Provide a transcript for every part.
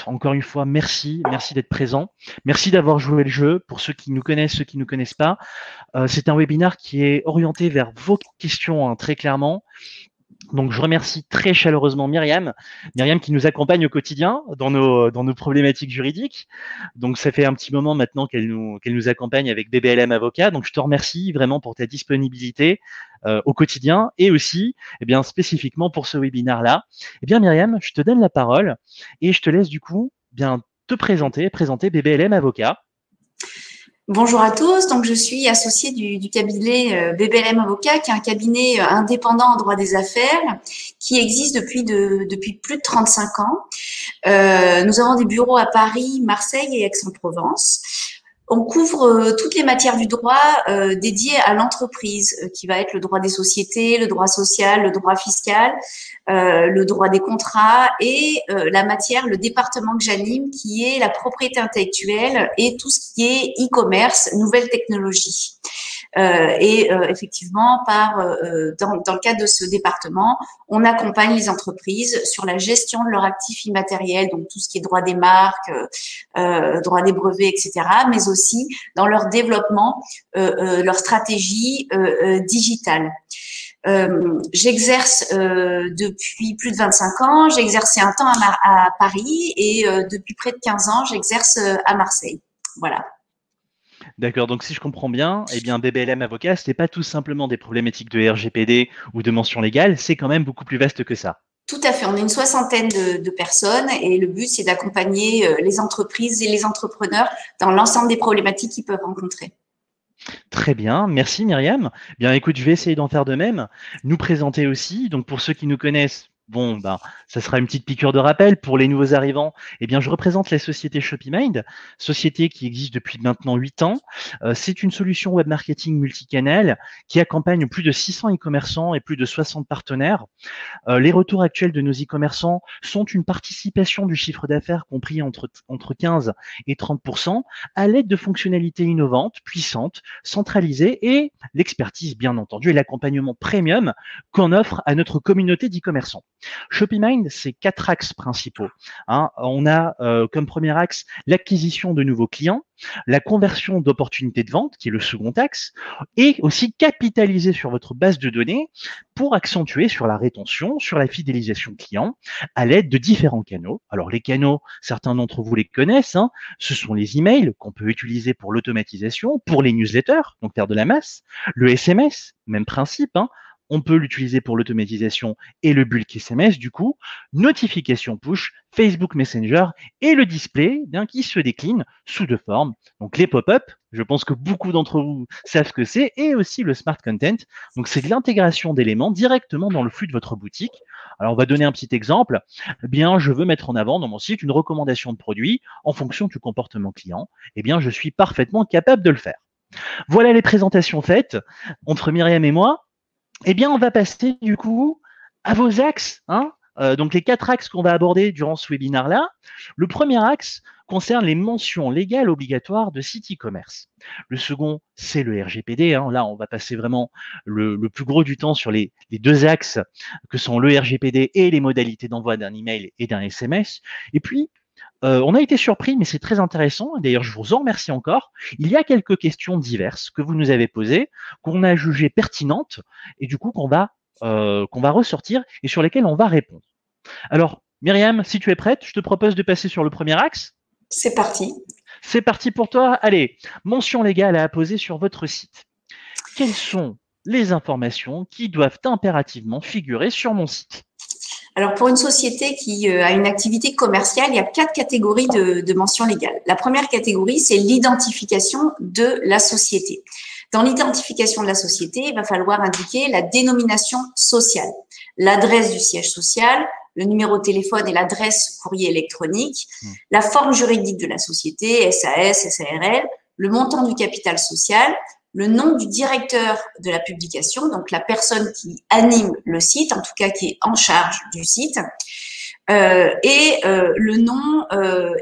Encore une fois, merci d'être présent. Merci d'avoir joué le jeu. Pour ceux qui nous connaissent, ceux qui ne nous connaissent pas, c'est un webinaire qui est orienté vers vos questions, hein, très clairement. Donc, je remercie très chaleureusement Myriam qui nous accompagne au quotidien dans nos problématiques juridiques. Donc, ça fait un petit moment maintenant qu'elle nous accompagne avec BBLM Avocat. Donc, je te remercie vraiment pour ta disponibilité au quotidien et aussi, eh bien, spécifiquement pour ce webinaire-là. Eh bien, Myriam, je te donne la parole et je te laisse du coup bien te présenter BBLM Avocat. Bonjour à tous, donc je suis associée du cabinet BBLM Avocat, qui est un cabinet indépendant en droit des affaires, qui existe depuis plus de 35 ans. Nous avons des bureaux à Paris, Marseille et Aix-en-Provence. On couvre toutes les matières du droit dédiées à l'entreprise, qui va être le droit des sociétés, le droit social, le droit fiscal, le droit des contrats et la matière, le département que j'anime, qui est la propriété intellectuelle et tout ce qui est e-commerce, nouvelles technologies. Effectivement, dans le cadre de ce département, on accompagne les entreprises sur la gestion de leurs actifs immatériels, donc tout ce qui est droit des marques, droit des brevets, etc., mais aussi dans leur développement, leur stratégie digitale. J'exerce depuis plus de 25 ans, j'ai exercé un temps à Paris et depuis près de 15 ans, j'exerce à Marseille. Voilà. D'accord, donc si je comprends bien, eh bien BBLM Avocat, ce n'est pas tout simplement des problématiques de RGPD ou de mention légale, c'est quand même beaucoup plus vaste que ça. Tout à fait, on est une soixantaine de personnes et le but, c'est d'accompagner les entreprises et les entrepreneurs dans l'ensemble des problématiques qu'ils peuvent rencontrer. Très bien, merci Myriam. Bien écoute, je vais essayer d'en faire de même. Nous présenter aussi, donc pour ceux qui nous connaissent, bon, ben, ça sera une petite piqûre de rappel pour les nouveaux arrivants. Eh bien, je représente la société ShopeeMind, société qui existe depuis maintenant 8 ans. C'est une solution web marketing multicanal qui accompagne plus de 600 e-commerçants et plus de 60 partenaires. Les retours actuels de nos e-commerçants sont une participation du chiffre d'affaires compris entre 15 et 30% à l'aide de fonctionnalités innovantes, puissantes, centralisées et l'expertise, bien entendu, et l'accompagnement premium qu'on offre à notre communauté d'e-commerçants. ShopeeMind, c'est 4 axes principaux. On a comme premier axe l'acquisition de nouveaux clients, la conversion d'opportunités de vente, qui est le second axe, et aussi capitaliser sur votre base de données pour accentuer sur la rétention, sur la fidélisation client, à l'aide de différents canaux. Alors les canaux, certains d'entre vous les connaissent, ce sont les emails qu'on peut utiliser pour l'automatisation, pour les newsletters, donc faire de la masse, le SMS, même principe, on peut l'utiliser pour l'automatisation et le bulk SMS, du coup, notification push, Facebook Messenger et le display qui se décline sous deux formes. Donc les pop-up, je pense que beaucoup d'entre vous savent ce que c'est, et aussi le smart content. Donc c'est de l'intégration d'éléments directement dans le flux de votre boutique. Alors on va donner un petit exemple. Eh bien, je veux mettre en avant dans mon site une recommandation de produit en fonction du comportement client. Eh bien, je suis parfaitement capable de le faire. Voilà les présentations faites entre Myriam et moi. Eh bien, on va passer du coup à vos axes. Donc, les 4 axes qu'on va aborder durant ce webinaire-là. Le premier axe concerne les mentions légales obligatoires de sites e-commerce. Le second, c'est le RGPD. Là, on va passer vraiment le plus gros du temps sur les 2 axes que sont le RGPD et les modalités d'envoi d'un email et d'un SMS. Et puis, on a été surpris, mais c'est très intéressant. D'ailleurs, je vous en remercie encore. Il y a quelques questions diverses que vous nous avez posées, qu'on a jugées pertinentes, et du coup qu'on va ressortir et sur lesquelles on va répondre. Alors, Myriam, si tu es prête, je te propose de passer sur le premier axe. C'est parti. C'est parti pour toi. Allez, mention légale à apposer sur votre site. Quelles sont les informations qui doivent impérativement figurer sur mon site ? Alors, pour une société qui a une activité commerciale, il y a 4 catégories de mentions légales. La première catégorie, c'est l'identification de la société. Dans l'identification de la société, il va falloir indiquer la dénomination sociale, l'adresse du siège social, le numéro de téléphone et l'adresse courrier électronique, la forme juridique de la société, SAS, SARL, le montant du capital social, le nom du directeur de la publication, donc la personne qui anime le site, en tout cas qui est en charge du site, et le nom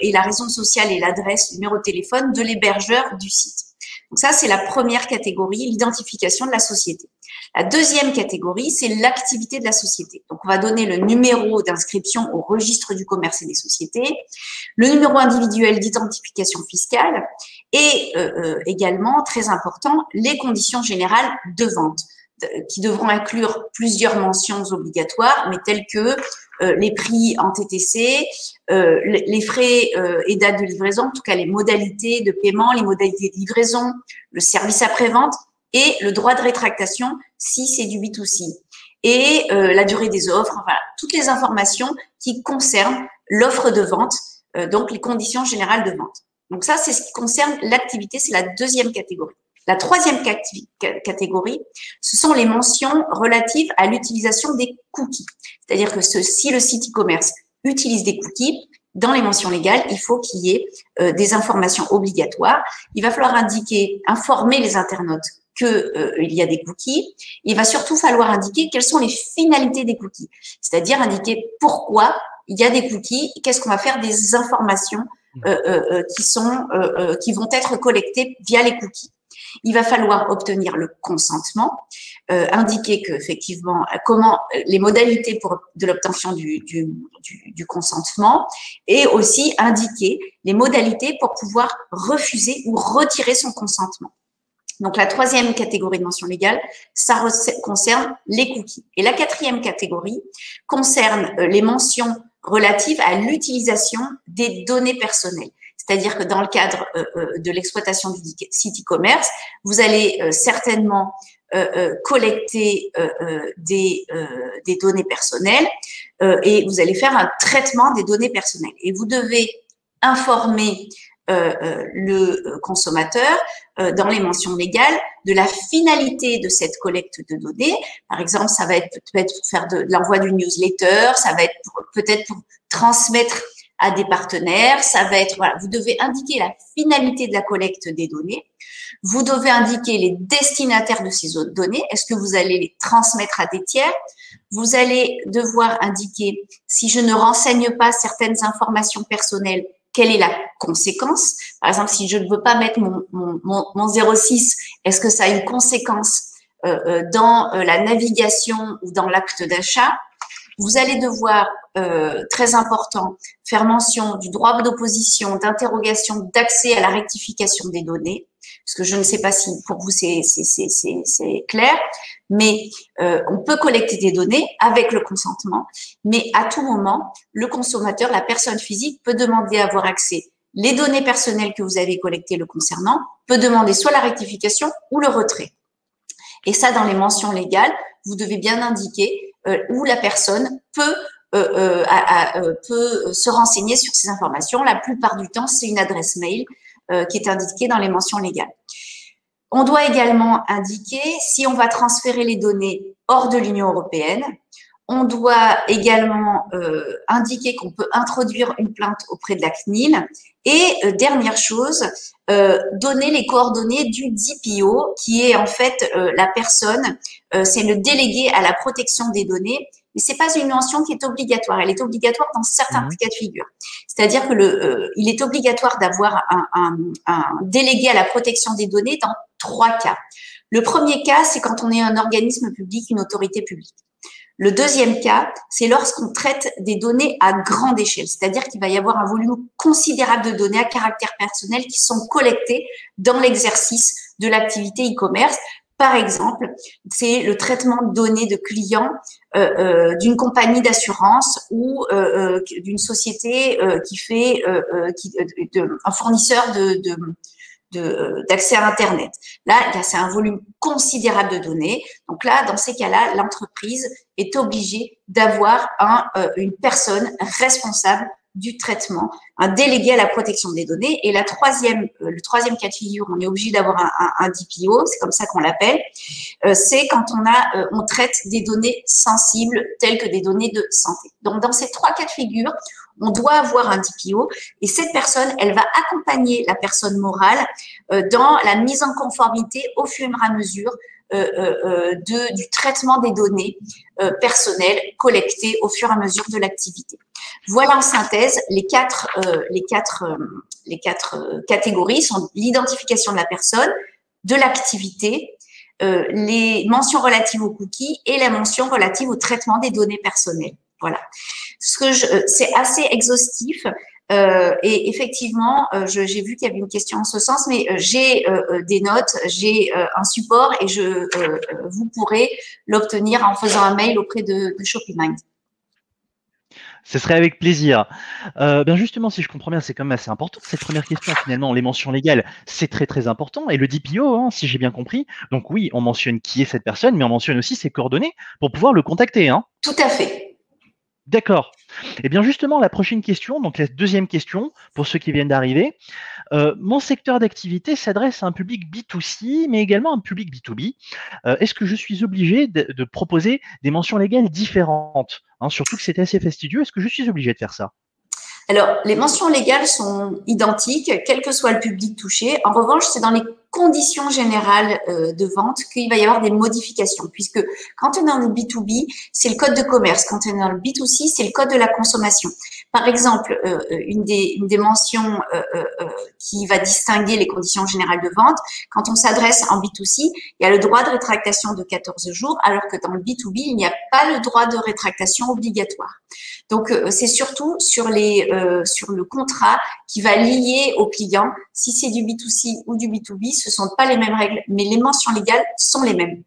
et la raison sociale et l'adresse, le numéro de téléphone de l'hébergeur du site. Donc ça, c'est la première catégorie, l'identification de la société. La deuxième catégorie, c'est l'activité de la société. Donc, on va donner le numéro d'inscription au registre du commerce et des sociétés, le numéro individuel d'identification fiscale et également, très important, les conditions générales de vente qui devront inclure plusieurs mentions obligatoires, mais telles que les prix en TTC, les frais et dates de livraison, en tout cas les modalités de paiement, les modalités de livraison, le service après-vente et le droit de rétractation si c'est du B2C. Et la durée des offres, enfin, toutes les informations qui concernent l'offre de vente, donc les conditions générales de vente. Donc ça, c'est ce qui concerne l'activité, c'est la deuxième catégorie. La troisième catégorie, ce sont les mentions relatives à l'utilisation des cookies. C'est-à-dire que si le site e-commerce utilise des cookies, dans les mentions légales, il faut qu'il y ait des informations obligatoires. Il va falloir informer les internautes qu'il y a des cookies. Il va surtout falloir indiquer quelles sont les finalités des cookies, c'est-à-dire indiquer pourquoi il y a des cookies, qu'est-ce qu'on va faire des informations qui vont être collectées via les cookies. Il va falloir obtenir le consentement, indiquer que effectivement comment les modalités de l'obtention du consentement et aussi indiquer les modalités pour pouvoir refuser ou retirer son consentement. Donc la troisième catégorie de mention légale, ça concerne les cookies. Et la quatrième catégorie concerne les mentions relatives à l'utilisation des données personnelles. C'est-à-dire que dans le cadre de l'exploitation du site e-commerce, vous allez certainement collecter des données personnelles et vous allez faire un traitement des données personnelles. Et vous devez informer le consommateur dans les mentions légales de la finalité de cette collecte de données. Par exemple, ça va être peut-être pour faire de l'envoi d'une newsletter, ça va être peut-être pour transmettre à des partenaires, ça va être, voilà, vous devez indiquer la finalité de la collecte des données, vous devez indiquer les destinataires de ces données, est-ce que vous allez les transmettre à des tiers, vous allez devoir indiquer, si je ne renseigne pas certaines informations personnelles, quelle est la conséquence. Par exemple, si je ne veux pas mettre mon 06, est-ce que ça a une conséquence dans la navigation ou dans l'acte d'achat? Vous allez devoir, très important, faire mention du droit d'opposition, d'interrogation, d'accès à la rectification des données, parce que je ne sais pas si pour vous c'est clair, mais on peut collecter des données avec le consentement, mais à tout moment, le consommateur, la personne physique, peut demander à avoir accès les données personnelles que vous avez collectées le concernant, peut demander soit la rectification ou le retrait. Et ça, dans les mentions légales, vous devez bien indiquer où la personne peut se renseigner sur ces informations. La plupart du temps, c'est une adresse mail qui est indiquée dans les mentions légales. On doit également indiquer si on va transférer les données hors de l'Union européenne. On doit également indiquer qu'on peut introduire une plainte auprès de la CNIL. Et dernière chose, donner les coordonnées du DPO, qui est en fait la personne, c'est le délégué à la protection des données, mais c'est pas une mention qui est obligatoire. Elle est obligatoire dans certains cas de figure. C'est-à-dire que il est obligatoire d'avoir un délégué à la protection des données dans 3 cas. Le premier cas, c'est quand on est un organisme public, une autorité publique. Le deuxième cas, c'est lorsqu'on traite des données à grande échelle, c'est-à-dire qu'il va y avoir un volume considérable de données à caractère personnel qui sont collectées dans l'exercice de l'activité e-commerce. Par exemple, c'est le traitement de données de clients d'une compagnie d'assurance ou d'une société qui fait un fournisseur d'accès à Internet. Là, c'est un volume considérable de données. Donc là, dans ces cas-là, l'entreprise est obligée d'avoir une personne responsable du traitement, un délégué à la protection des données. Et le troisième cas de figure, on est obligé d'avoir un DPO, c'est comme ça qu'on l'appelle, c'est quand on traite des données sensibles telles que des données de santé. Donc, dans ces 3 cas de figure, on doit avoir un DPO et cette personne, elle va accompagner la personne morale dans la mise en conformité au fur et à mesure du traitement des données personnelles collectées au fur et à mesure de l'activité. Voilà en synthèse les quatre catégories sont l'identification de la personne, de l'activité, les mentions relatives aux cookies et la mention relative au traitement des données personnelles. Voilà. C'est assez exhaustif. Et effectivement, j'ai vu qu'il y avait une question en ce sens, mais j'ai des notes, j'ai un support et vous pourrez l'obtenir en faisant un mail auprès de ShopeeMind. Ce serait avec plaisir. Bien justement, si je comprends bien, c'est quand même assez important. Cette première question, finalement, les mentions légales, c'est très très important. Et le DPO, hein, si j'ai bien compris. Donc oui, on mentionne qui est cette personne, mais on mentionne aussi ses coordonnées pour pouvoir le contacter. Hein. Tout à fait. D'accord. Eh bien justement, la prochaine question, donc la deuxième question, pour ceux qui viennent d'arriver. Mon secteur d'activité s'adresse à un public B2C, mais également à un public B2B. Est-ce que je suis obligé de proposer des mentions légales différentes, hein, surtout que c'était assez fastidieux, est-ce que je suis obligé de faire ça? Alors, les mentions légales sont identiques, quel que soit le public touché. En revanche, c'est dans les conditions générales de vente qu'il va y avoir des modifications, puisque quand on est dans le B2B, c'est le code de commerce. Quand on est dans le B2C, c'est le code de la consommation. Par exemple, une des mentions qui va distinguer les conditions générales de vente, quand on s'adresse en B2C, il y a le droit de rétractation de 14 jours, alors que dans le B2B, il n'y a pas le droit de rétractation obligatoire. Donc, c'est surtout sur le contrat qui va lier au client. Si c'est du B2C ou du B2B, ce ne sont pas les mêmes règles, mais les mentions légales sont les mêmes.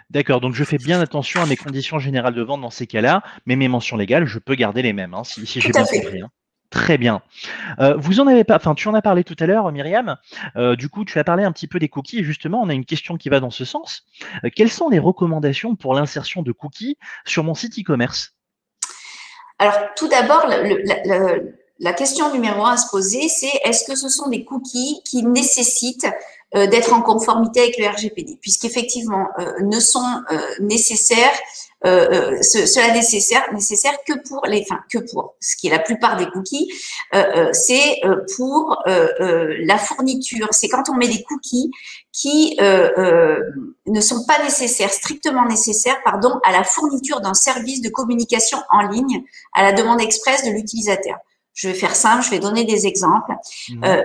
D'accord, donc je fais bien attention à mes conditions générales de vente dans ces cas-là, mais mes mentions légales, je peux garder les mêmes, hein, si j'ai bien compris. Hein. Très bien. Tu en as parlé tout à l'heure, Myriam. Du coup, tu as parlé un petit peu des cookies. Et justement, on a une question qui va dans ce sens. Quelles sont les recommandations pour l'insertion de cookies sur mon site e-commerce? Alors, tout d'abord, la question numéro 1 à se poser, c'est est-ce que ce sont des cookies qui nécessitent d'être en conformité avec le RGPD, puisqu'effectivement, ne sont nécessaires, cela nécessaire que pour ce qui est la plupart des cookies, c'est pour la fourniture. C'est quand on met des cookies qui ne sont pas nécessaires, strictement nécessaires, à la fourniture d'un service de communication en ligne à la demande expresse de l'utilisateur. Je vais faire simple, je vais donner des exemples.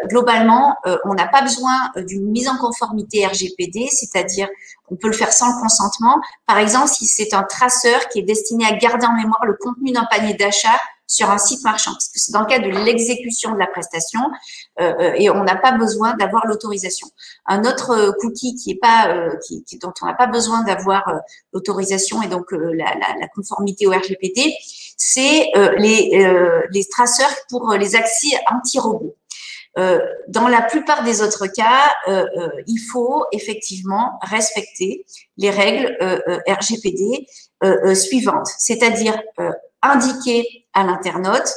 Globalement, on n'a pas besoin d'une mise en conformité RGPD, c'est-à-dire on peut le faire sans le consentement. Par exemple, si c'est un traceur qui est destiné à garder en mémoire le contenu d'un panier d'achat sur un site marchand, parce que c'est dans le cadre de l'exécution de la prestation et on n'a pas besoin d'avoir l'autorisation. Un autre cookie dont on n'a pas besoin d'avoir l'autorisation et donc la conformité au RGPD, c'est les traceurs pour les accès anti-robots. Dans la plupart des autres cas, il faut effectivement respecter les règles RGPD suivantes, c'est-à-dire indiquer à l'internaute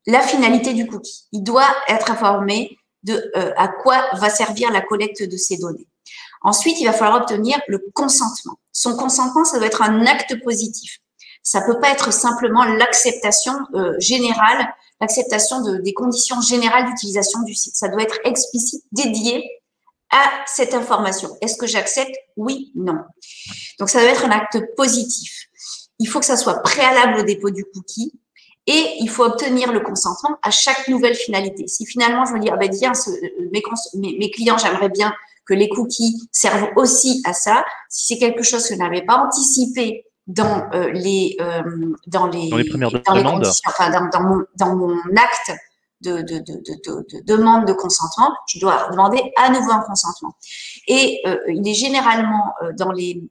la finalité du cookie. Il doit être informé de à quoi va servir la collecte de ces données. Ensuite, il va falloir obtenir le consentement. Son consentement, ça doit être un acte positif. Ça peut pas être simplement l'acceptation générale, l'acceptation des conditions générales d'utilisation du site. Ça doit être explicite, dédié à cette information. Est-ce que j'accepte? Oui, non. Donc, ça doit être un acte positif. Il faut que ça soit préalable au dépôt du cookie et il faut obtenir le consentement à chaque nouvelle finalité. Si finalement, je me dis, ah ben tiens, mes clients, j'aimerais bien que les cookies servent aussi à ça. Si c'est quelque chose que je n'avais pas anticipé dans les conditions, dans mon acte de demande de consentement, je dois demander à nouveau un consentement. Et il est généralement dans les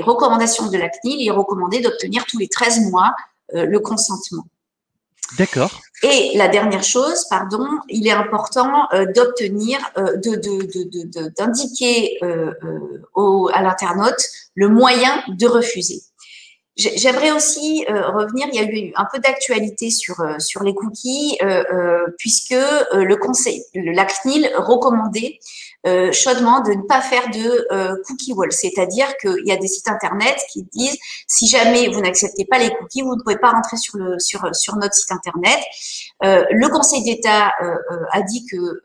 recommandations de la CNIL, il est recommandé d'obtenir tous les 13 mois le consentement. D'accord. Et la dernière chose, il est important d'obtenir, d'indiquer à l'internaute le moyen de refuser. J'aimerais aussi revenir, il y a eu un peu d'actualité sur les cookies, puisque la CNIL recommandait chaudement de ne pas faire de cookie wall, c'est-à-dire qu'il y a des sites internet qui disent si jamais vous n'acceptez pas les cookies, vous ne pouvez pas rentrer sur notre site internet. Le Conseil d'État a dit que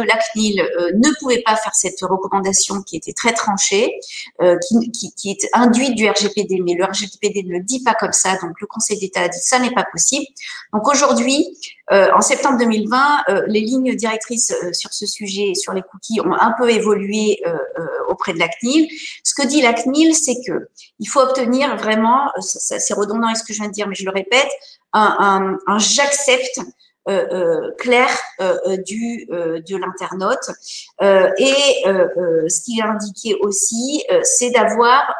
la CNIL ne pouvait pas faire cette recommandation qui était très tranchée, qui est induite du RGPD, mais le RGPD ne le dit pas comme ça, donc le Conseil d'État a dit ça n'est pas possible. Donc aujourd'hui, En septembre 2020, les lignes directrices sur ce sujet, sur les cookies, ont un peu évolué auprès de la CNIL. Ce que dit la CNIL, c'est que il faut obtenir vraiment, c'est redondant avec ce que je viens de dire, mais je le répète, un j'accepte clair de l'internaute. Ce qu'il a indiqué aussi, c'est d'avoir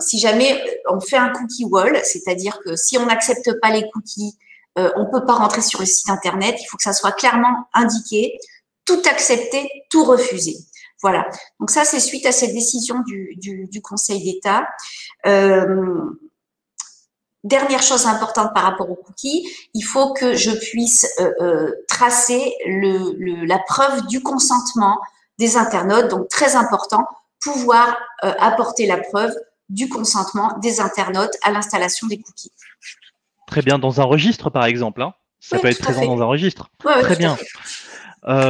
si jamais on fait un cookie wall, c'est-à-dire que si on n'accepte pas les cookies, on peut pas rentrer sur le site internet. Il faut que ça soit clairement indiqué, tout accepter, tout refuser. Voilà. Donc ça, c'est suite à cette décision du Conseil d'État. Dernière chose importante par rapport aux cookies, il faut que je puisse tracer la preuve du consentement des internautes. Donc très important, pouvoir apporter la preuve du consentement des internautes à l'installation des cookies. Très bien, dans un registre par exemple, hein. Ça Oui, peut être présent dans un registre. Ouais, Très bien.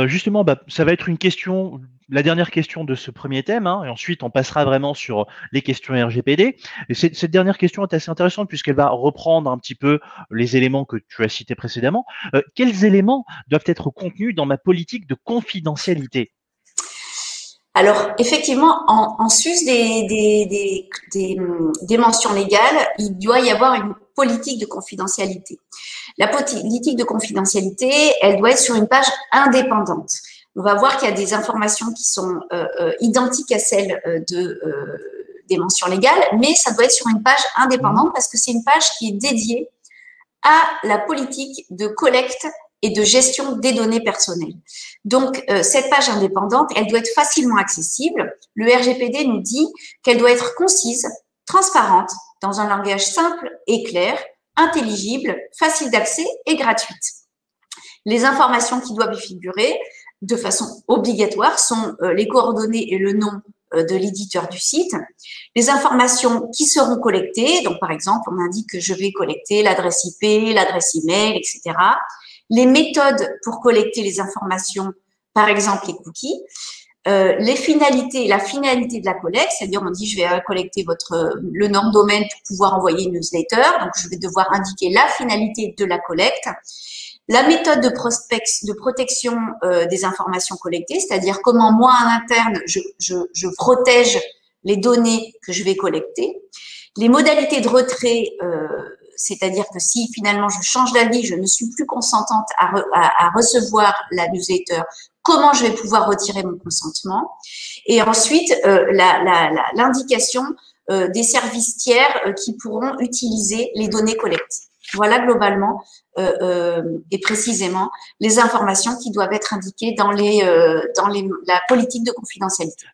Justement, ça va être une question, la dernière question de ce premier thème, hein, et ensuite on passera vraiment sur les questions RGPD. Et cette dernière question est assez intéressante puisqu'elle va reprendre un petit peu les éléments que tu as cités précédemment. Quels éléments doivent être contenus dans ma politique de confidentialité? Alors, effectivement, en sus des mentions légales, il doit y avoir une politique de confidentialité. La politique de confidentialité, elle doit être sur une page indépendante. On va voir qu'il y a des informations qui sont identiques à celles des mentions légales, mais ça doit être sur une page indépendante parce que c'est une page qui est dédiée à la politique de collecte et de gestion des données personnelles. Donc, cette page indépendante, elle doit être facilement accessible. Le RGPD nous dit qu'elle doit être concise, transparente, dans un langage simple et clair, intelligible, facile d'accès et gratuite. Les informations qui doivent y figurer de façon obligatoire sont les coordonnées et le nom de l'éditeur du site, les informations qui seront collectées, donc par exemple, on indique que je vais collecter l'adresse IP, l'adresse email, etc., les méthodes pour collecter les informations, par exemple les cookies, les finalités, la finalité de la collecte, c'est-à-dire on dit je vais collecter le nom de domaine pour pouvoir envoyer une newsletter, donc je vais devoir indiquer la finalité de la collecte, la méthode de protection des informations collectées, c'est-à-dire comment moi en interne je protège les données que je vais collecter, les modalités de retrait, c'est-à-dire que si finalement je change d'avis, je ne suis plus consentante à recevoir la newsletter, comment je vais pouvoir retirer mon consentement. Et ensuite, l'indication des services tiers qui pourront utiliser les données collectées. Voilà globalement et précisément les informations qui doivent être indiquées dans la politique de confidentialité.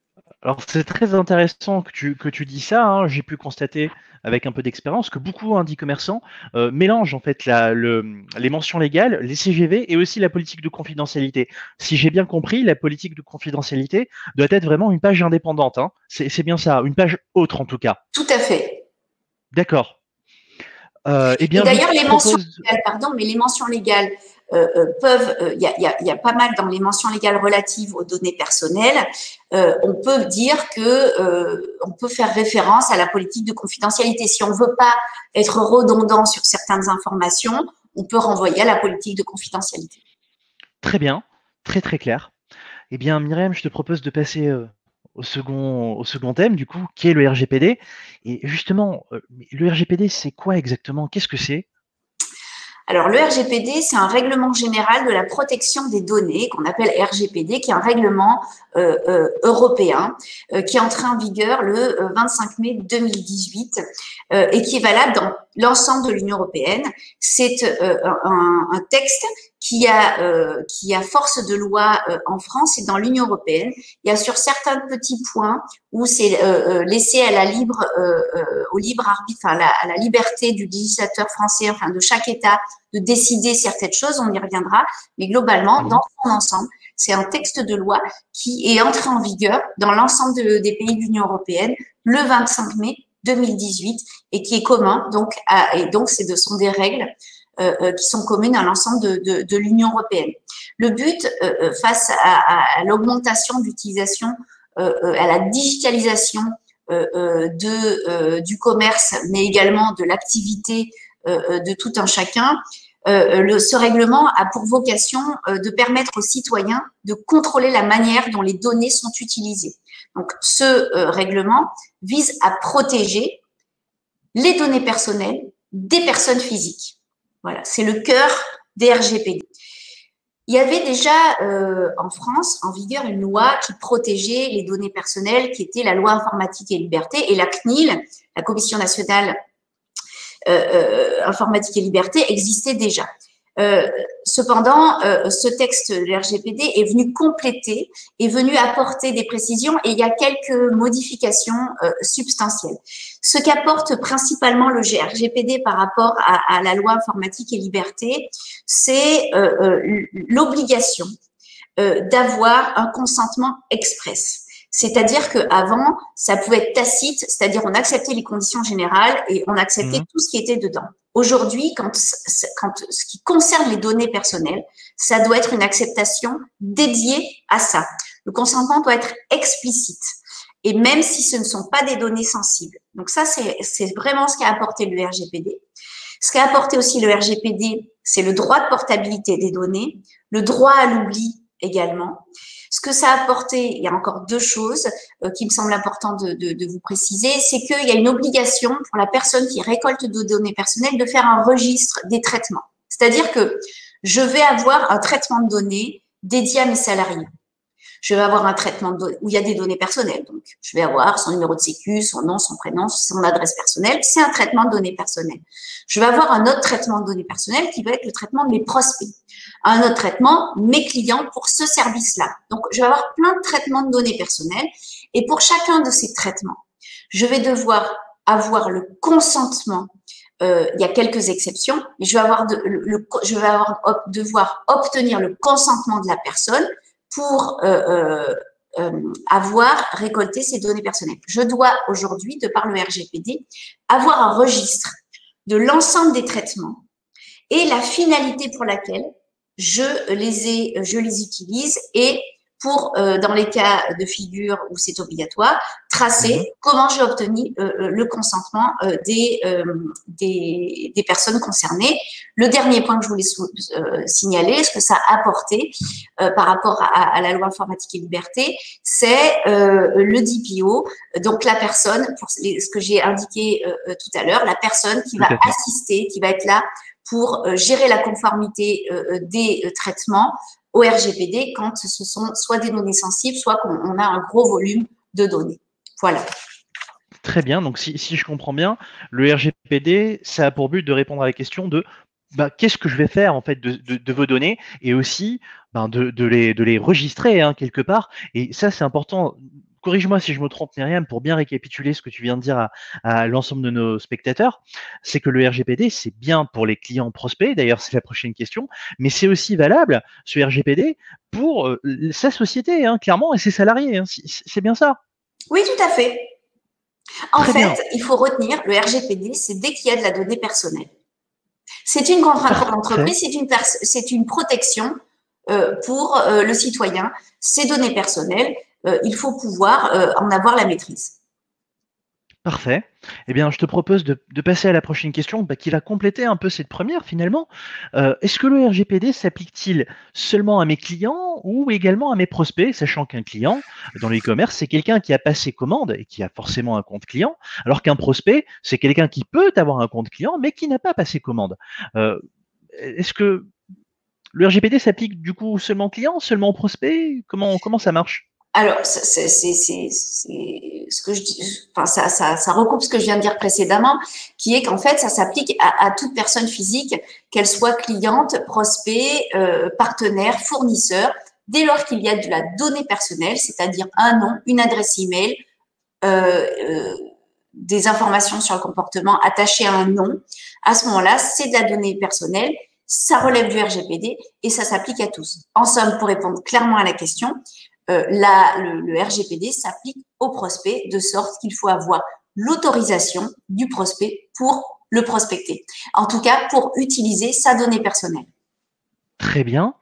Alors c'est très intéressant que tu dis ça, hein. J'ai pu constater avec un peu d'expérience que beaucoup d'e-commerçants mélangent en fait les mentions légales, les CGV et aussi la politique de confidentialité. Si j'ai bien compris, la politique de confidentialité doit être vraiment une page indépendante, hein. C'est bien ça, une page autre en tout cas. Tout à fait. D'accord. Et d'ailleurs, les mentions légales, pardon, mais les mentions légales peuvent, il y a pas mal dans les mentions légales relatives aux données personnelles, on peut dire que on peut faire référence à la politique de confidentialité. Si on veut pas être redondant sur certaines informations, on peut renvoyer à la politique de confidentialité. Très bien, très très clair. Eh bien, Myriam, je te propose de passer au second thème, du coup, qui est le RGPD. Et justement, le RGPD, c'est quoi exactement? Qu'est-ce que c'est? Alors, le RGPD, c'est un règlement général de la protection des données qu'on appelle RGPD, qui est un règlement européen qui est entré en vigueur le 25 mai 2018 et qui est valable dans l'ensemble de l'Union européenne. C'est un texte qui a force de loi en France et dans l'Union européenne. Il y a sur certains petits points où c'est laissé à au libre arbitre, enfin à la liberté du législateur français, enfin de chaque État, de décider certaines choses. On y reviendra, mais globalement, dans son ensemble, c'est un texte de loi qui est entré en vigueur dans l'ensemble des pays de l'Union européenne le 25 mai 2018 et qui est commun. Donc, ce sont des règles qui sont communes à l'ensemble de l'Union européenne. Le but, face à l'augmentation d'utilisation, à la digitalisation du commerce, mais également de l'activité de tout un chacun, ce règlement a pour vocation de permettre aux citoyens de contrôler la manière dont les données sont utilisées. Donc, ce règlement vise à protéger les données personnelles des personnes physiques. Voilà, c'est le cœur des RGPD. Il y avait déjà en France en vigueur une loi qui protégeait les données personnelles, qui était la loi informatique et liberté, et la CNIL, la Commission nationale informatique et liberté, existait déjà. Cependant, ce texte de RGPD est venu compléter, est venu apporter des précisions et il y a quelques modifications substantielles. Ce qu'apporte principalement le RGPD par rapport à la loi informatique et liberté, c'est l'obligation d'avoir un consentement express. C'est-à-dire qu'avant, ça pouvait être tacite, c'est-à-dire on acceptait les conditions générales et on acceptait tout ce qui était dedans. Aujourd'hui, quand ce qui concerne les données personnelles, ça doit être une acceptation dédiée à ça. Le consentement doit être explicite, et même si ce ne sont pas des données sensibles. Donc ça, c'est vraiment ce qu'a apporté le RGPD. Ce qu'a apporté aussi le RGPD, c'est le droit de portabilité des données, le droit à l'oubli également. Ce que ça a apporté, il y a encore deux choses qui me semblent importantes de vous préciser, c'est qu'il y a une obligation pour la personne qui récolte des données personnelles de faire un registre des traitements. C'est-à-dire que je vais avoir un traitement de données dédié à mes salariés. Je vais avoir un traitement de données où il y a des données personnelles. Donc, je vais avoir son numéro de sécu, son nom, son prénom, son adresse personnelle. C'est un traitement de données personnelles. Je vais avoir un autre traitement de données personnelles qui va être le traitement de mes prospects. Un autre traitement, mes clients pour ce service-là. Donc, je vais avoir plein de traitements de données personnelles. Et pour chacun de ces traitements, je vais devoir avoir le consentement. Il y a quelques exceptions, mais je vais devoir obtenir le consentement de la personne pour avoir récolté ces données personnelles. Je dois aujourd'hui, de par le RGPD, avoir un registre de l'ensemble des traitements et la finalité pour laquelle je les utilise et pour, dans les cas de figure où c'est obligatoire, tracer comment j'ai obtenu le consentement des personnes concernées. Le dernier point que je voulais signaler, ce que ça a apporté par rapport à la loi informatique et liberté, c'est le DPO, donc la personne, pour ce que j'ai indiqué tout à l'heure, la personne qui va assister, qui va être là pour gérer la conformité des traitements au RGPD quand ce sont soit des données sensibles, soit qu'on a un gros volume de données. Voilà. Très bien. Donc, si je comprends bien, le RGPD, ça a pour but de répondre à la question de qu'est-ce que je vais faire en fait de vos données et aussi de les registrer quelque part. Et ça, c'est important. Corrige-moi si je me trompe, Myriam, pour bien récapituler ce que tu viens de dire à l'ensemble de nos spectateurs, c'est que le RGPD, c'est bien pour les clients prospects, d'ailleurs c'est la prochaine question, mais c'est aussi valable, ce RGPD, pour sa société, clairement, et ses salariés. C'est bien ça? Oui, tout à fait. En fait, il faut retenir, le RGPD, c'est dès qu'il y a de la donnée personnelle. C'est une contrainte pour l'entreprise, c'est une protection pour le citoyen. Ces données personnelles, il faut pouvoir en avoir la maîtrise. Parfait. Eh bien, je te propose de passer à la prochaine question qui va compléter un peu cette première finalement. Est-ce que le RGPD s'applique-t-il seulement à mes clients ou également à mes prospects, sachant qu'un client dans le e-commerce, c'est quelqu'un qui a passé commande et qui a forcément un compte client, alors qu'un prospect, c'est quelqu'un qui peut avoir un compte client mais qui n'a pas passé commande. Est-ce que le RGPD s'applique du coup seulement aux clients, seulement aux prospects? Comment ça marche? Alors, c'est ce que je dis, enfin, ça recoupe ce que je viens de dire précédemment, qui est qu'en fait, ça s'applique à toute personne physique, qu'elle soit cliente, prospect, partenaire, fournisseur, dès lors qu'il y a de la donnée personnelle, c'est-à-dire un nom, une adresse email, des informations sur le comportement attachées à un nom. À ce moment-là, c'est de la donnée personnelle, ça relève du RGPD et ça s'applique à tous. En somme, pour répondre clairement à la question, le RGPD s'applique au prospect de sorte qu'il faut avoir l'autorisation du prospect pour le prospecter. En tout cas, pour utiliser sa donnée personnelle. Très bien.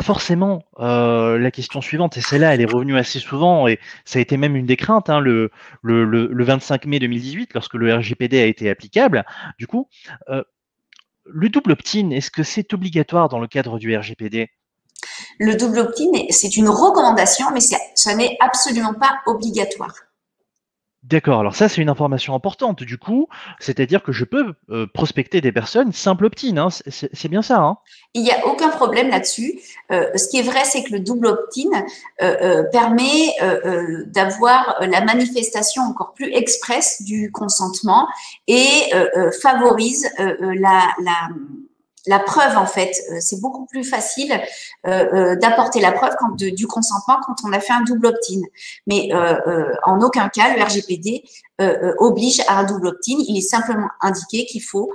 Forcément, la question suivante, et celle-là, elle est revenue assez souvent, et ça a été même une des craintes, le 25 mai 2018, lorsque le RGPD a été applicable. Du coup, le double opt-in, est-ce que c'est obligatoire dans le cadre du RGPD? Le double opt-in, c'est une recommandation, mais ça n'est absolument pas obligatoire. D'accord, alors ça c'est une information importante du coup, c'est-à-dire que je peux prospecter des personnes simple opt-in, hein, c'est bien ça, hein? Il n'y a aucun problème là-dessus. Ce qui est vrai, c'est que le double opt-in permet d'avoir la manifestation encore plus expresse du consentement et favorise la preuve, en fait. C'est beaucoup plus facile d'apporter la preuve du consentement quand on a fait un double opt-in. Mais en aucun cas, le RGPD oblige à un double opt-in. Il est simplement indiqué qu'il faut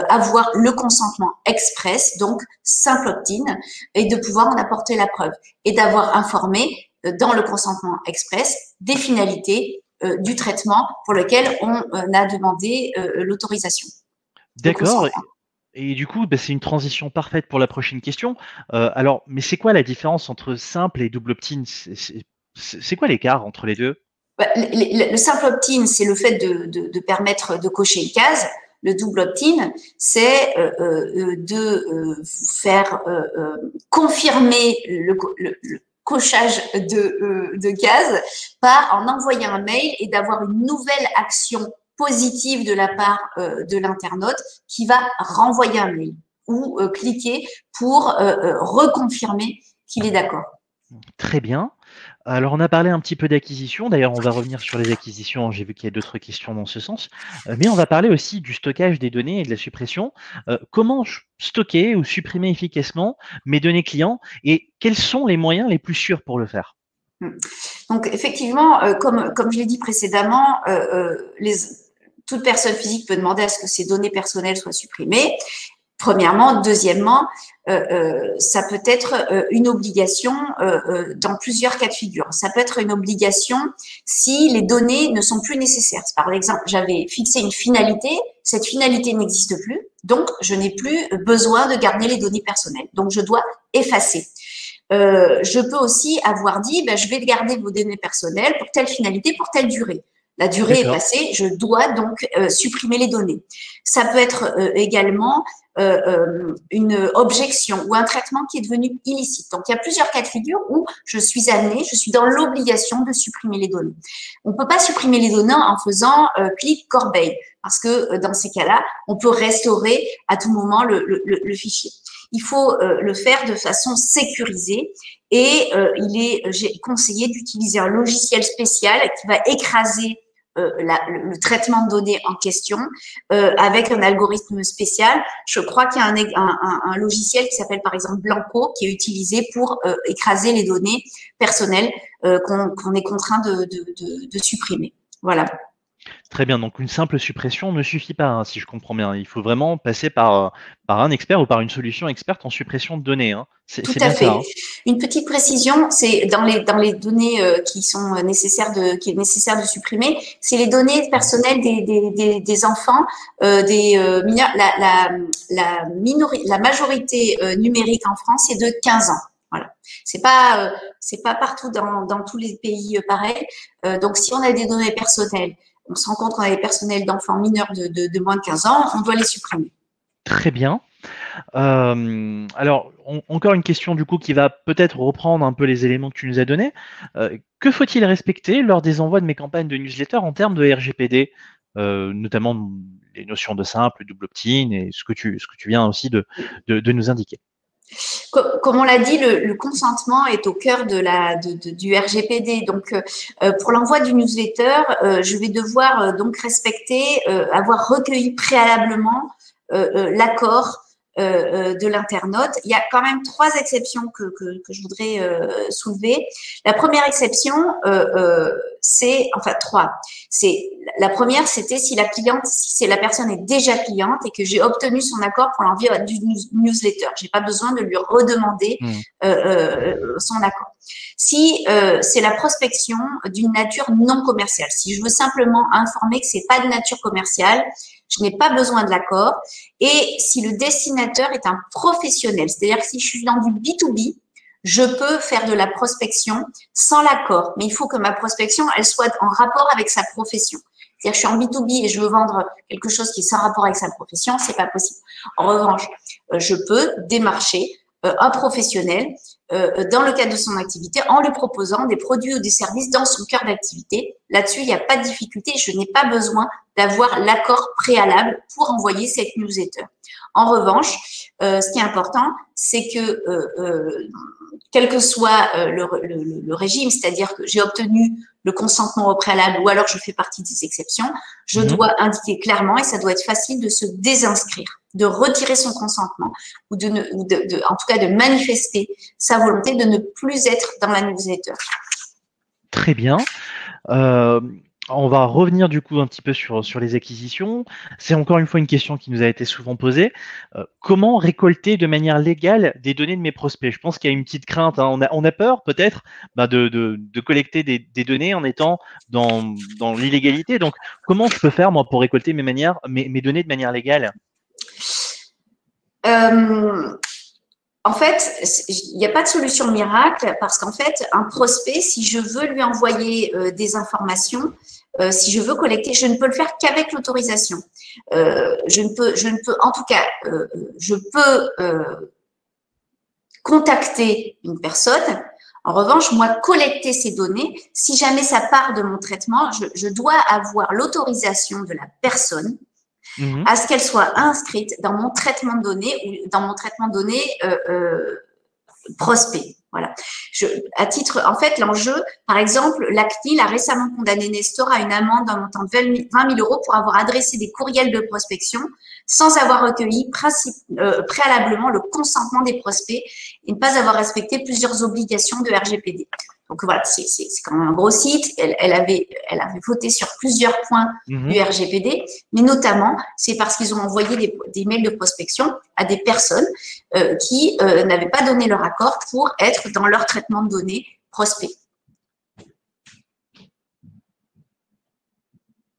avoir le consentement express, donc simple opt-in, et de pouvoir en apporter la preuve. Et d'avoir informé dans le consentement express des finalités du traitement pour lequel on a demandé l'autorisation. D'accord. Et du coup, bah, c'est une transition parfaite pour la prochaine question. Alors, mais c'est quoi la différence entre simple et double opt-in? C'est quoi l'écart entre les deux? Le simple opt-in, c'est le fait de permettre de cocher une case. Le double opt-in, c'est de faire confirmer le cochage de cases en envoyant un mail et d'avoir une nouvelle action positive de la part de l'internaute qui va renvoyer un mail ou cliquer pour reconfirmer qu'il est d'accord. Très bien. Alors, on a parlé un petit peu d'acquisition. D'ailleurs, on va revenir sur les acquisitions. J'ai vu qu'il y a d'autres questions dans ce sens. Mais on va parler aussi du stockage des données et de la suppression. Comment stocker ou supprimer efficacement mes données clients et quels sont les moyens les plus sûrs pour le faire? Donc, effectivement, comme je l'ai dit précédemment, toute personne physique peut demander à ce que ses données personnelles soient supprimées. Premièrement. Deuxièmement, ça peut être une obligation dans plusieurs cas de figure. Ça peut être une obligation si les données ne sont plus nécessaires. Par exemple, j'avais fixé une finalité, cette finalité n'existe plus, donc je n'ai plus besoin de garder les données personnelles. Donc, je dois effacer. Je peux aussi avoir dit, je vais garder vos données personnelles pour telle finalité, pour telle durée. La durée est passée, je dois donc supprimer les données. Ça peut être également une objection ou un traitement qui est devenu illicite. Donc, il y a plusieurs cas de figure où je suis dans l'obligation de supprimer les données. On ne peut pas supprimer les données en faisant clic corbeille parce que dans ces cas-là, on peut restaurer à tout moment le fichier. Il faut le faire de façon sécurisée et j'ai conseillé d'utiliser un logiciel spécial qui va écraser le traitement de données en question avec un algorithme spécial. Je crois qu'il y a un logiciel qui s'appelle par exemple Blanco qui est utilisé pour écraser les données personnelles qu'on est contraint de supprimer. Voilà. Très bien, donc une simple suppression ne suffit pas, hein, si je comprends bien. Il faut vraiment passer par un expert ou par une solution experte en suppression de données, hein. Tout C'est à bien fait. ça, hein. Une petite précision, c'est dans les données qu'il est nécessaire de supprimer, c'est les données personnelles des enfants, des mineurs. La majorité numérique en France est de 15 ans. Voilà. C'est pas partout dans tous les pays pareil. Donc si on a des données personnelles, on se rend compte qu'on a des personnels d'enfants mineurs de moins de 15 ans, on doit les supprimer. Très bien. Alors, encore une question du coup qui va peut-être reprendre un peu les éléments que tu nous as donnés. Que faut-il respecter lors des envois de mes campagnes de newsletter en termes de RGPD, notamment les notions de simple, double opt-in et ce que tu viens aussi de nous indiquer? Comme on l'a dit, le consentement est au cœur du RGPD. Donc, pour l'envoi du newsletter, je vais devoir donc respecter, avoir recueilli préalablement l'accord de l'internaute. Il y a quand même 3 exceptions que je voudrais soulever. La première exception, c'est, enfin 3. La première, c'était si la personne est déjà cliente et que j'ai obtenu son accord pour l'envoi du newsletter. J'ai pas besoin de lui redemander son accord. Si c'est la prospection d'une nature non commerciale, si je veux simplement informer que c'est pas de nature commerciale, je n'ai pas besoin de l'accord. Et si le destinateur est un professionnel, c'est-à-dire que si je suis dans du B2B, je peux faire de la prospection sans l'accord. Mais il faut que ma prospection, elle soit en rapport avec sa profession. C'est-à-dire, je suis en B2B et je veux vendre quelque chose qui est sans rapport avec sa profession, c'est pas possible. En revanche, je peux démarcher un professionnel dans le cadre de son activité en lui proposant des produits ou des services dans son cœur d'activité. Là-dessus, il n'y a pas de difficulté. Je n'ai pas besoin d'avoir l'accord préalable pour envoyer cette newsletter. En revanche, ce qui est important, c'est que quel que soit le régime, c'est-à-dire que j'ai obtenu le consentement au préalable ou alors je fais partie des exceptions, je dois indiquer clairement et ça doit être facile de se désinscrire, de retirer son consentement ou en tout cas de manifester sa volonté de ne plus être dans la newsletter. Très bien. On va revenir du coup un petit peu sur les acquisitions. C'est encore une fois une question qui nous a été souvent posée. Comment récolter de manière légale des données de mes prospects? Je pense qu'il y a une petite crainte, hein. On a peur peut-être de collecter des données en étant dans l'illégalité. Donc, comment je peux faire moi pour récolter mes données de manière légale? En fait, il n'y a pas de solution miracle parce qu'en fait, un prospect, si je veux lui envoyer des informations, si je veux collecter, je ne peux le faire qu'avec l'autorisation. En tout cas, je peux contacter une personne. En revanche, moi, collecter ces données, si jamais ça part de mon traitement, je dois avoir l'autorisation de la personne à ce qu'elle soit inscrite dans mon traitement de données ou dans mon traitement de données prospect. Voilà. À titre, en fait, l'enjeu, par exemple, la CNIL a récemment condamné Nestor à une amende d'un montant de 20 000 € pour avoir adressé des courriels de prospection sans avoir recueilli préalablement le consentement des prospects et ne pas avoir respecté plusieurs obligations de RGPD. Donc voilà, c'est quand même un gros site. Elle avait voté sur plusieurs points du RGPD, mais notamment, c'est parce qu'ils ont envoyé des mails de prospection à des personnes qui n'avaient pas donné leur accord pour être dans leur traitement de données prospect.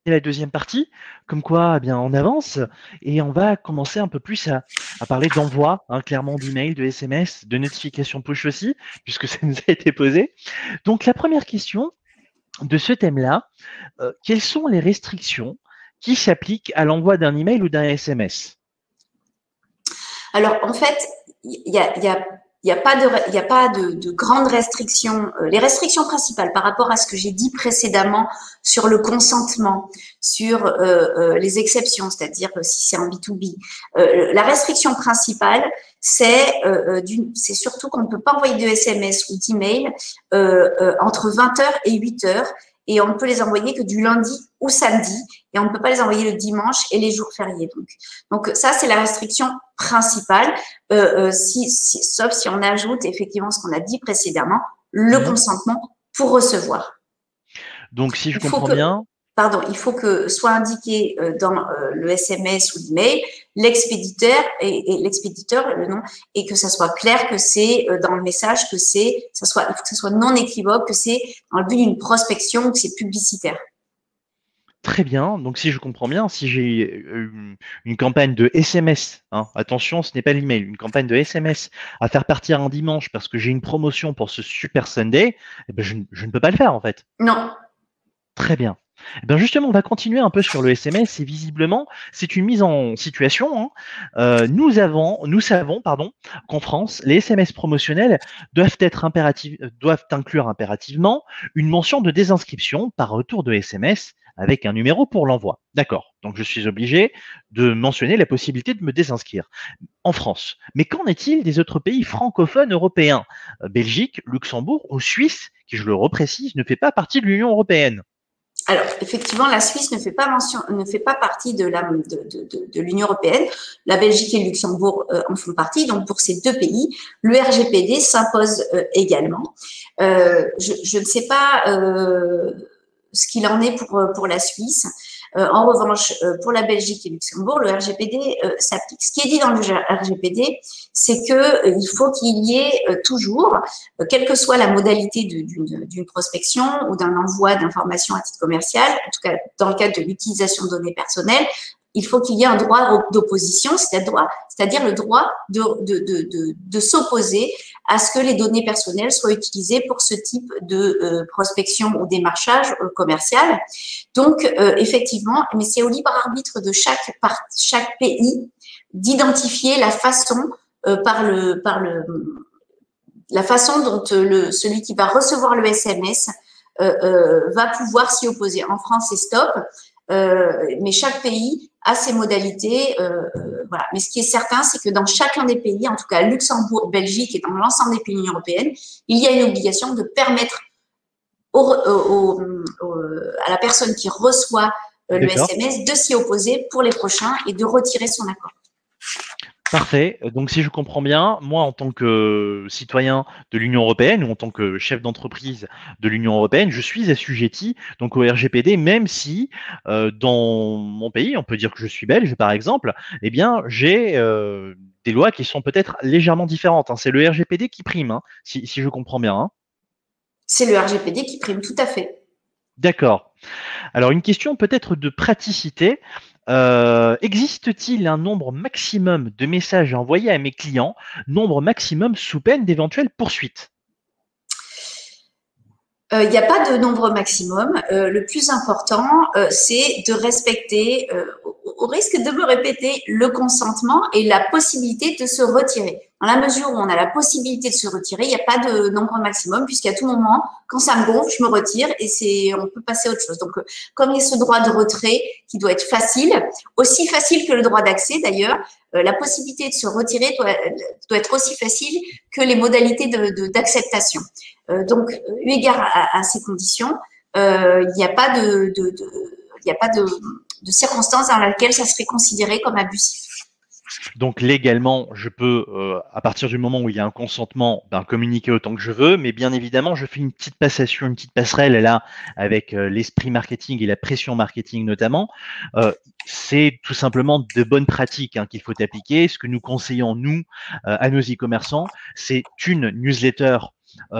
Et la deuxième partie, comme quoi, eh bien, on avance et on va commencer un peu plus à parler d'envoi, hein, clairement d'email, de SMS, de notification push aussi, puisque ça nous a été posé. Donc, la première question de ce thème-là, quelles sont les restrictions qui s'appliquent à l'envoi d'un email ou d'un SMS? Alors, en fait, il n'y a pas de grandes restrictions. Les restrictions principales par rapport à ce que j'ai dit précédemment sur le consentement, sur les exceptions, c'est-à-dire si c'est en B2B, la restriction principale, c'est surtout qu'on ne peut pas envoyer de SMS ou d'email entre 20h et 8h et on ne peut les envoyer que du lundi au samedi et on ne peut pas les envoyer le dimanche et les jours fériés. Donc ça, c'est la restriction principale, sauf si on ajoute effectivement ce qu'on a dit précédemment, le consentement pour recevoir. Donc, si je comprends bien… Pardon, il faut que soit indiqué dans le SMS ou l'email l'expéditeur et l'expéditeur, le nom, et que ça soit clair que c'est dans le message, il faut que ça soit non équivoque, que c'est dans le but d'une prospection ou que c'est publicitaire. Très bien. Donc, si je comprends bien, si j'ai une campagne de SMS, hein, attention, ce n'est pas l'email, une campagne de SMS à faire partir un dimanche parce que j'ai une promotion pour ce Super Sunday, eh ben, je ne peux pas le faire en fait. Non. Très bien. Eh bien justement, on va continuer un peu sur le SMS et visiblement, c'est une mise en situation, hein. Nous savons qu'en France, les SMS promotionnels doivent inclure impérativement une mention de désinscription par retour de SMS avec un numéro pour l'envoi. D'accord. Donc, je suis obligé de mentionner la possibilité de me désinscrire en France. Mais qu'en est-il des autres pays francophones européens? Belgique, Luxembourg ou Suisse, qui, je le reprécise, ne fait pas partie de l'Union européenne? Alors, effectivement, la Suisse ne fait pas partie de l'Union européenne. La Belgique et le Luxembourg en font partie. Donc, pour ces deux pays, le RGPD s'impose également. Je ne sais pas ce qu'il en est pour la Suisse. En revanche, pour la Belgique et le Luxembourg, le RGPD s'applique. Ce qui est dit dans le RGPD, c'est qu'il faut qu'il y ait toujours, quelle que soit la modalité d'une prospection ou d'un envoi d'informations à titre commercial, en tout cas dans le cadre de l'utilisation de données personnelles, il faut qu'il y ait un droit d'opposition, c'est-à-dire le droit de s'opposer à ce que les données personnelles soient utilisées pour ce type de prospection ou démarchage commercial. Donc, effectivement, mais c'est au libre arbitre de chaque pays d'identifier la façon la façon dont celui qui va recevoir le SMS va pouvoir s'y opposer. En France, c'est stop, mais chaque pays a ses modalités. Voilà. Mais ce qui est certain, c'est que dans chacun des pays, en tout cas Luxembourg, Belgique et dans l'ensemble des pays de l'Union européenne, il y a une obligation de permettre à la personne qui reçoit le SMS de s'y opposer pour les prochains et de retirer son accord. Parfait. Donc, si je comprends bien, moi, en tant que citoyen de l'Union européenne ou en tant que chef d'entreprise de l'Union européenne, je suis assujetti donc au RGPD, même si dans mon pays, on peut dire que je suis belge, par exemple, eh bien, j'ai des lois qui sont peut-être légèrement différentes. Hein. C'est le RGPD qui prime, hein, si je comprends bien. Hein. C'est le RGPD qui prime, tout à fait. D'accord. Alors, une question peut-être de praticité. Existe-t-il un nombre maximum de messages envoyés à mes clients, nombre maximum sous peine d'éventuelles poursuites? Il n'y a pas de nombre maximum. Le plus important, c'est de respecter, au risque de me répéter, le consentement et la possibilité de se retirer. Dans la mesure où on a la possibilité de se retirer, il n'y a pas de nombre maximum, puisqu'à tout moment, quand ça me gonfle, je me retire et on peut passer à autre chose. Donc, comme il y a ce droit de retrait qui doit être facile, aussi facile que le droit d'accès d'ailleurs, la possibilité de se retirer doit être aussi facile que les modalités d'acceptation. Donc, eu égard à ces conditions, il n'y a pas de circonstances dans laquelle ça serait considéré comme abusif. Donc légalement, je peux, à partir du moment où il y a un consentement, communiquer autant que je veux, mais bien évidemment, je fais une petite passation, une petite passerelle là avec l'esprit marketing et la pression marketing notamment. C'est tout simplement de bonnes pratiques qu'il faut appliquer. Ce que nous conseillons, nous, à nos e-commerçants, c'est une newsletter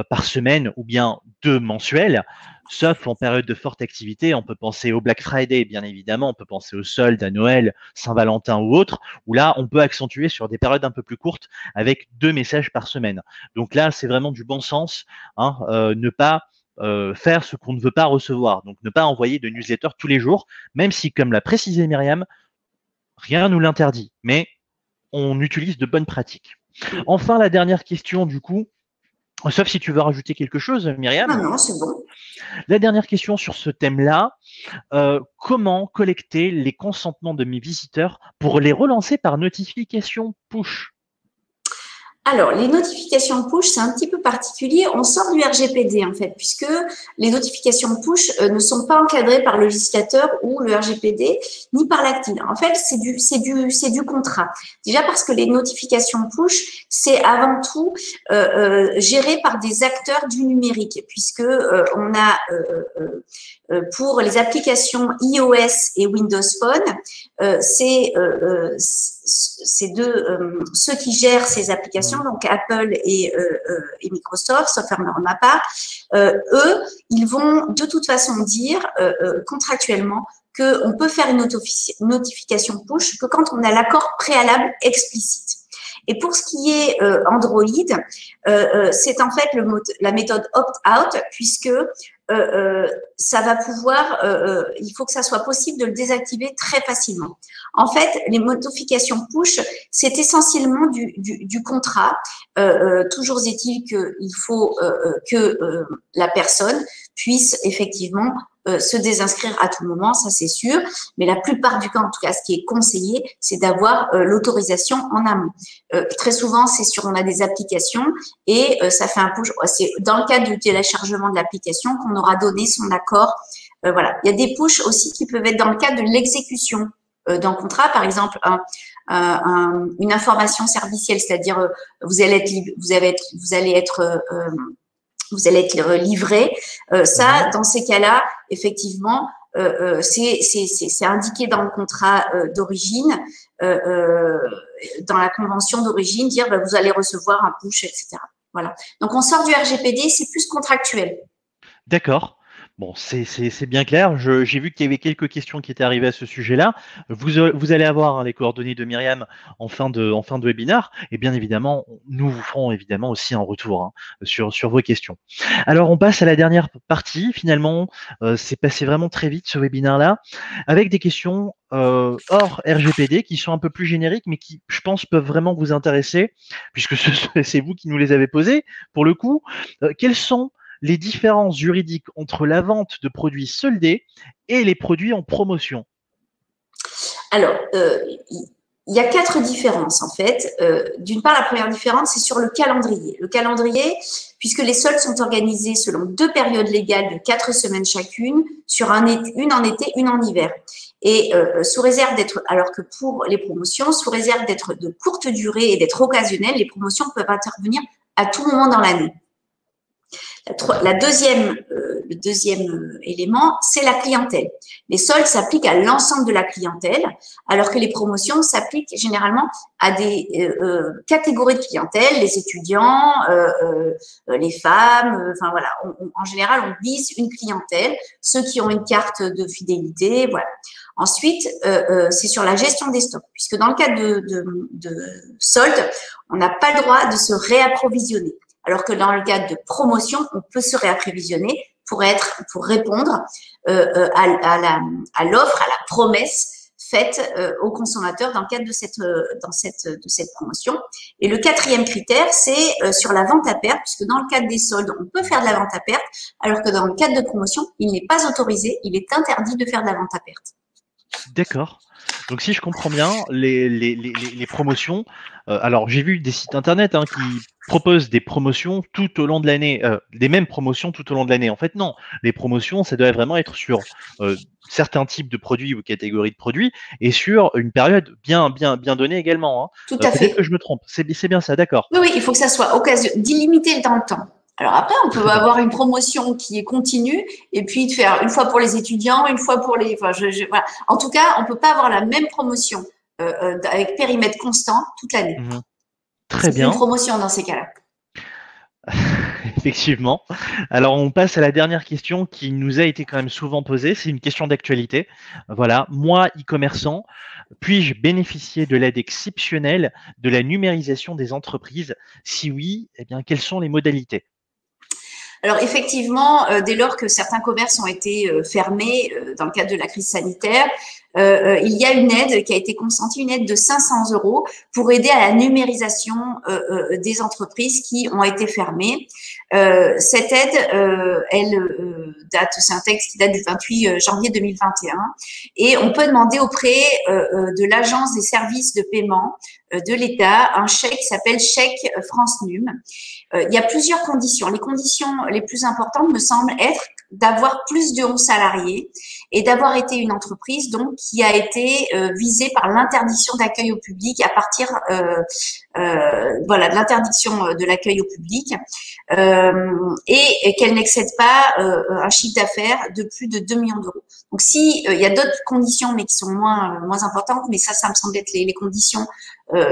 par semaine ou bien 2 mensuelles. Sauf en période de forte activité, on peut penser au Black Friday, bien évidemment, on peut penser aux soldes, à Noël, Saint-Valentin ou autre, où là, on peut accentuer sur des périodes un peu plus courtes avec 2 messages par semaine. Donc là, c'est vraiment du bon sens, ne pas faire ce qu'on ne veut pas recevoir. Donc ne pas envoyer de newsletter tous les jours, même si, comme l'a précisé Myriam, rien ne nous l'interdit, mais on utilise de bonnes pratiques. Enfin, la dernière question, du coup, sauf si tu veux rajouter quelque chose, Myriam. Non, c'est bon. La dernière question sur ce thème-là, comment collecter les consentements de mes visiteurs pour les relancer par notification push? Alors, les notifications push, c'est un petit peu particulier. On sort du RGPD, en fait, puisque les notifications push ne sont pas encadrées par le législateur ou le RGPD, ni par la CNIL. En fait, c'est du contrat. Déjà parce que les notifications push, c'est avant tout géré par des acteurs du numérique, puisque on a pour les applications iOS et Windows Phone, c'est ceux qui gèrent ces applications, donc Apple et Microsoft, sauf erreur de ma part, eux, ils vont de toute façon dire contractuellement qu'on peut faire une notification push que quand on a l'accord préalable explicite. Et pour ce qui est Android, c'est en fait la méthode opt-out, puisque ça va pouvoir, il faut que ça soit possible de le désactiver très facilement. En fait, les notifications push, c'est essentiellement du contrat. Toujours est-il qu'il faut que la personne puisse effectivement se désinscrire à tout moment, ça c'est sûr. Mais la plupart du temps, en tout cas, ce qui est conseillé, c'est d'avoir l'autorisation en amont. Très souvent, on a des applications et ça fait un push. C'est dans le cadre du téléchargement de l'application qu'on aura donné son accord. Voilà. Il y a des pushs aussi qui peuvent être dans le cadre de l'exécution d'un contrat, par exemple une information servicielle, c'est-à-dire vous allez être livré. Ça, dans ces cas-là, effectivement, c'est indiqué dans le contrat d'origine, dans la convention d'origine, dire vous allez recevoir un push, etc. Voilà. Donc, on sort du RGPD, c'est plus contractuel. D'accord. Bon, c'est bien clair. J'ai vu qu'il y avait quelques questions qui étaient arrivées à ce sujet-là. Vous allez avoir, hein, les coordonnées de Myriam en fin de webinaire. Et bien évidemment, nous vous ferons évidemment aussi un retour, hein, sur vos questions. Alors, on passe à la dernière partie. Finalement, c'est passé vraiment très vite ce webinaire-là, avec des questions hors RGPD qui sont un peu plus génériques, mais qui, je pense, peuvent vraiment vous intéresser, puisque c'est vous qui nous les avez posées. Pour le coup, quels sont les différences juridiques entre la vente de produits soldés et les produits en promotion? Alors, il y a 4 différences en fait. D'une part, la première différence, c'est sur le calendrier. Le calendrier, puisque les soldes sont organisés selon 2 périodes légales de 4 semaines chacune, sur une en été, une en hiver. Et sous réserve d'être, alors que pour les promotions, sous réserve d'être de courte durée et d'être occasionnelles, les promotions peuvent intervenir à tout moment dans l'année. Le deuxième élément, c'est la clientèle. Les soldes s'appliquent à l'ensemble de la clientèle, alors que les promotions s'appliquent généralement à des catégories de clientèle, les étudiants, les femmes. Enfin voilà, en général, on vise une clientèle, ceux qui ont une carte de fidélité, voilà. Ensuite, c'est sur la gestion des stocks, puisque dans le cas de soldes, on n'a pas le droit de se réapprovisionner. Alors que dans le cadre de promotion, on peut se réapprovisionner pour répondre à l'offre, à la promesse faite aux consommateurs dans le cadre de cette promotion. Et le quatrième critère, c'est sur la vente à perte, puisque dans le cadre des soldes, on peut faire de la vente à perte, alors que dans le cadre de promotion, il n'est pas autorisé, il est interdit de faire de la vente à perte. D'accord. Donc si je comprends bien, les promotions, alors j'ai vu des sites internet, hein, qui proposent des promotions tout au long de l'année, des mêmes promotions tout au long de l'année. En fait, non, les promotions, ça doit vraiment être sur certains types de produits ou catégories de produits et sur une période bien donnée également, hein. Tout à Peut-être fait. que je me trompe. C'est bien ça, d'accord. Oui, il faut que ça soit d'illimité dans le temps. Alors après, on peut Très bien. avoir une promotion qui est continue et puis de faire une fois pour les étudiants, une fois pour les. Enfin, voilà. En tout cas, on peut pas avoir la même promotion avec périmètre constant toute l'année. Mhm. Très C'est plus une bien. promotion dans ces cas-là. Effectivement. Alors, on passe à la dernière question qui nous a été quand même souvent posée. C'est une question d'actualité. Voilà. Moi, e-commerçant, puis-je bénéficier de l'aide exceptionnelle de la numérisation des entreprises? Si oui, eh bien, quelles sont les modalités? Alors effectivement, dès lors que certains commerces ont été fermés dans le cadre de la crise sanitaire, il y a une aide qui a été consentie, une aide de 500 € pour aider à la numérisation des entreprises qui ont été fermées. Cette aide, c'est un texte qui date du 28 janvier 2021 et on peut demander auprès de l'Agence des services de paiement de l'État un chèque qui s'appelle chèque France Num. Il y a plusieurs conditions. Les conditions les plus importantes me semblent être d'avoir plus de 11 salariés et d'avoir été une entreprise donc qui a été visée par l'interdiction d'accueil au public à partir voilà de l'interdiction de l'accueil au public et qu'elle n'excède pas un chiffre d'affaires de plus de 2 millions d'euros. Donc si il y a d'autres conditions mais qui sont moins importantes, mais ça me semble être les conditions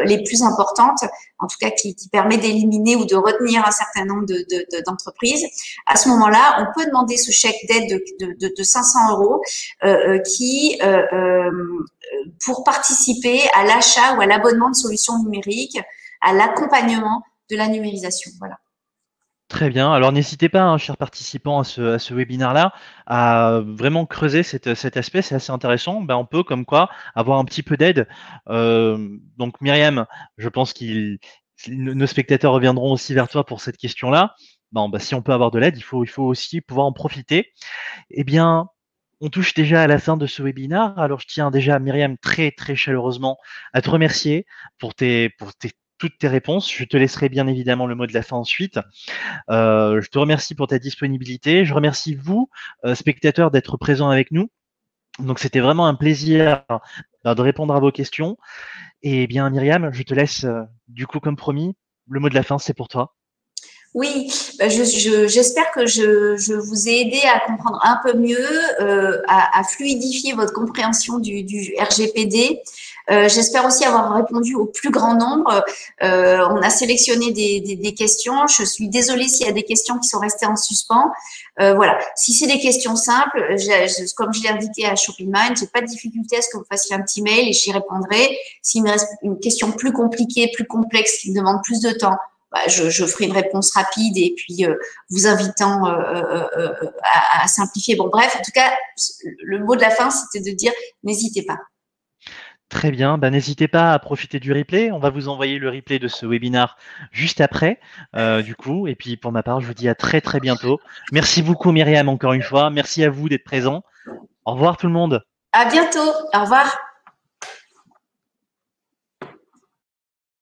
les plus importantes, en tout cas qui permet d'éliminer ou de retenir un certain nombre d'entreprises. À ce moment-là, on peut demander ce chèque d'aide de 500 € qui pour participer à l'achat ou à l'abonnement de solutions numériques, à l'accompagnement de la numérisation. Voilà. Très bien. Alors, n'hésitez pas, hein, chers participants, à ce webinaire-là, à vraiment creuser cet aspect. C'est assez intéressant. Ben, on peut, comme quoi, avoir un petit peu d'aide. Donc, Myriam, je pense nos spectateurs reviendront aussi vers toi pour cette question-là. Bon, ben, si on peut avoir de l'aide, il faut aussi pouvoir en profiter. Eh bien, on touche déjà à la fin de ce webinaire. Alors, je tiens déjà, Myriam, très, très chaleureusement à te remercier pour toutes tes réponses. Je te laisserai bien évidemment le mot de la fin ensuite. Je te remercie pour ta disponibilité. Je remercie vous, spectateurs, d'être présents avec nous. Donc, c'était vraiment un plaisir de répondre à vos questions. Et bien, Myriam, je te laisse, du coup, comme promis, le mot de la fin, c'est pour toi. Oui, j'espère que je vous ai aidé à comprendre un peu mieux, à fluidifier votre compréhension du RGPD. J'espère aussi avoir répondu au plus grand nombre. On a sélectionné des questions. Je suis désolée s'il y a des questions qui sont restées en suspens. Voilà. Si c'est des questions simples, comme je l'ai indiqué à Shopping Mind, j'ai pas de difficulté à ce que vous fassiez un petit mail et j'y répondrai. S'il me reste une question plus compliquée, plus complexe, qui me demande plus de temps, je ferai une réponse rapide et puis vous invitant à simplifier. Bon, bref, en tout cas, le mot de la fin, c'était de dire n'hésitez pas. Très bien, n'hésitez pas à profiter du replay. On va vous envoyer le replay de ce webinar juste après, du coup. Et puis pour ma part, je vous dis à très très bientôt. Merci beaucoup Myriam encore une fois. Merci à vous d'être présent. Au revoir tout le monde. À bientôt. Au revoir.